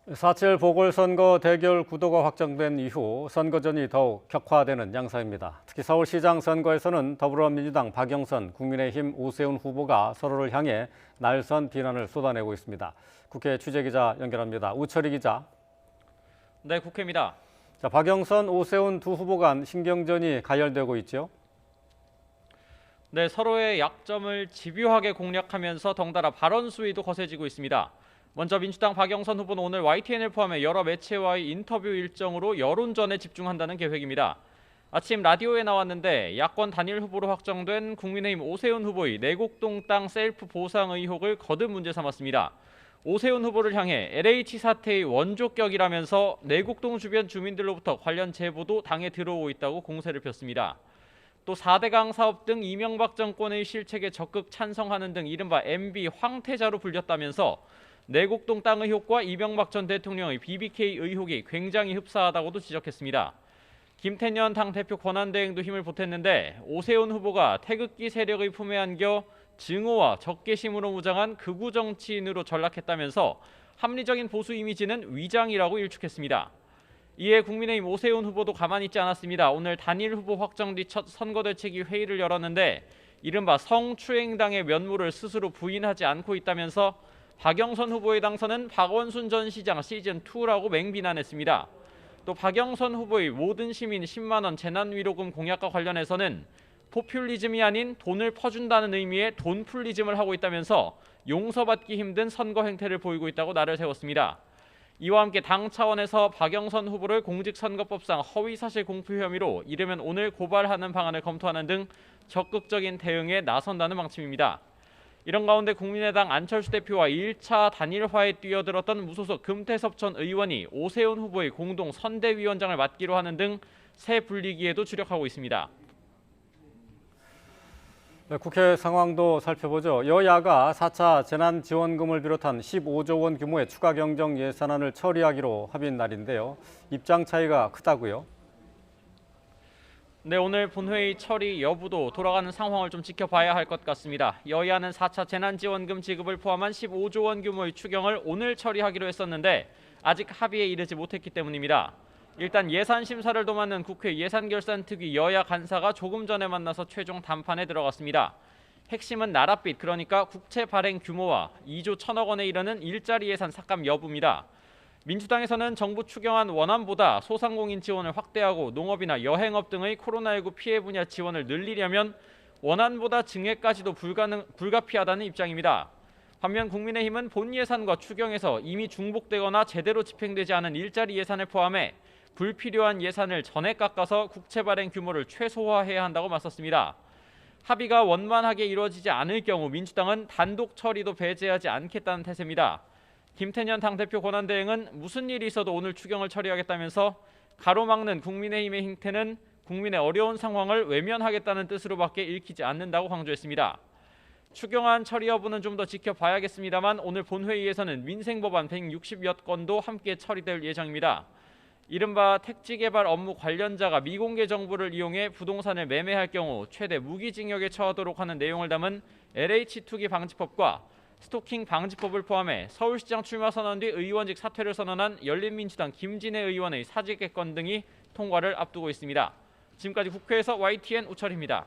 4.7 보궐선거 대결 구도가 확정된 이후 선거전이 더욱 격화되는 양상입니다. 특히 서울시장 선거에서는 더불어민주당 박영선, 국민의힘 오세훈 후보가 서로를 향해 날선 비난을 쏟아내고 있습니다. 국회 취재기자 연결합니다. 우철희 기자. 네, 국회입니다. 자, 박영선, 오세훈 두 후보 간 신경전이 가열되고 있죠. 네, 서로의 약점을 집요하게 공략하면서 덩달아 발언 수위도 거세지고 있습니다. 먼저 민주당 박영선 후보는 오늘 YTN을 포함해 여러 매체와의 인터뷰 일정으로 여론전에 집중한다는 계획입니다. 아침 라디오에 나왔는데 야권 단일 후보로 확정된 국민의힘 오세훈 후보의 내곡동 땅 셀프 보상 의혹을 거듭 문제 삼았습니다. 오세훈 후보를 향해 LH 사태의 원조격이라면서 내곡동 주변 주민들로부터 관련 제보도 당에 들어오고 있다고 공세를 폈습니다. 또 4대강 사업 등 이명박 정권의 실책에 적극 찬성하는 등 이른바 MB 황태자로 불렸다면서 내곡동 땅 의혹과 이명박 전 대통령의 BBK 의혹이 굉장히 흡사하다고도 지적했습니다. 김태년 당대표 권한대행도 힘을 보탰는데 오세훈 후보가 태극기 세력의 품에 안겨 증오와 적개심으로 무장한 극우 정치인으로 전락했다면서 합리적인 보수 이미지는 위장이라고 일축했습니다. 이에 국민의힘 오세훈 후보도 가만히 있지 않았습니다. 오늘 단일 후보 확정 뒤 첫 선거대책위 회의를 열었는데 이른바 성추행당의 면모를 스스로 부인하지 않고 있다면서 박영선 후보의 당선은 박원순 전 시장 시즌2라고 맹비난했습니다. 또 박영선 후보의 모든 시민 10만 원 재난위로금 공약과 관련해서는 포퓰리즘이 아닌 돈을 퍼준다는 의미의 돈풀리즘을 하고 있다면서 용서받기 힘든 선거 행태를 보이고 있다고 날을 세웠습니다. 이와 함께 당 차원에서 박영선 후보를 공직선거법상 허위사실 공표 혐의로 이르면 오늘 고발하는 방안을 검토하는 등 적극적인 대응에 나선다는 방침입니다. 이런 가운데 국민의당 안철수 대표와 1차 단일화에 뛰어들었던 무소속 금태섭 전 의원이 오세훈 후보의 공동 선대위원장을 맡기로 하는 등 새 분리기에도 주력하고 있습니다. 네, 국회 상황도 살펴보죠. 여야가 4차 재난지원금을 비롯한 15조 원 규모의 추가 경정 예산안을 처리하기로 합의한 날인데요. 입장 차이가 크다고요? 네, 오늘 본회의 처리 여부도 돌아가는 상황을 좀 지켜봐야 할 것 같습니다. 여야는 4차 재난지원금 지급을 포함한 15조 원 규모의 추경을 오늘 처리하기로 했었는데 아직 합의에 이르지 못했기 때문입니다. 일단 예산 심사를 도맡는 국회 예산결산특위 여야 간사가 조금 전에 만나서 최종 담판에 들어갔습니다. 핵심은 나랏빛, 그러니까 국채 발행 규모와 2조 1천억 원에 이르는 일자리 예산 삭감 여부입니다. 민주당에서는 정부 추경안 원안보다 소상공인 지원을 확대하고 농업이나 여행업 등의 코로나19 피해 분야 지원을 늘리려면 원안보다 증액까지도 불가피하다는 입장입니다. 반면 국민의힘은 본 예산과 추경에서 이미 중복되거나 제대로 집행되지 않은 일자리 예산을 포함해 불필요한 예산을 전액 깎아서 국채 발행 규모를 최소화해야 한다고 맞섰습니다. 합의가 원만하게 이루어지지 않을 경우 민주당은 단독 처리도 배제하지 않겠다는 태세입니다. 김태년 당대표 권한대행은 무슨 일이 있어도 오늘 추경을 처리하겠다면서 가로막는 국민의힘의 행태는 국민의 어려운 상황을 외면하겠다는 뜻으로밖에 읽히지 않는다고 강조했습니다. 추경안 처리 여부는 좀 더 지켜봐야겠습니다만 오늘 본회의에서는 민생법안 160여 건도 함께 처리될 예정입니다. 이른바 택지개발 업무 관련자가 미공개 정보를 이용해 부동산을 매매할 경우 최대 무기징역에 처하도록 하는 내용을 담은 LH 투기 방지법과 스토킹 방지법을 포함해 서울시장 출마 선언 뒤 의원직 사퇴를 선언한 열린민주당 김진애 의원의 사직개건 등이 통과를 앞두고 있습니다. 지금까지 국회에서 YTN 우철입니다.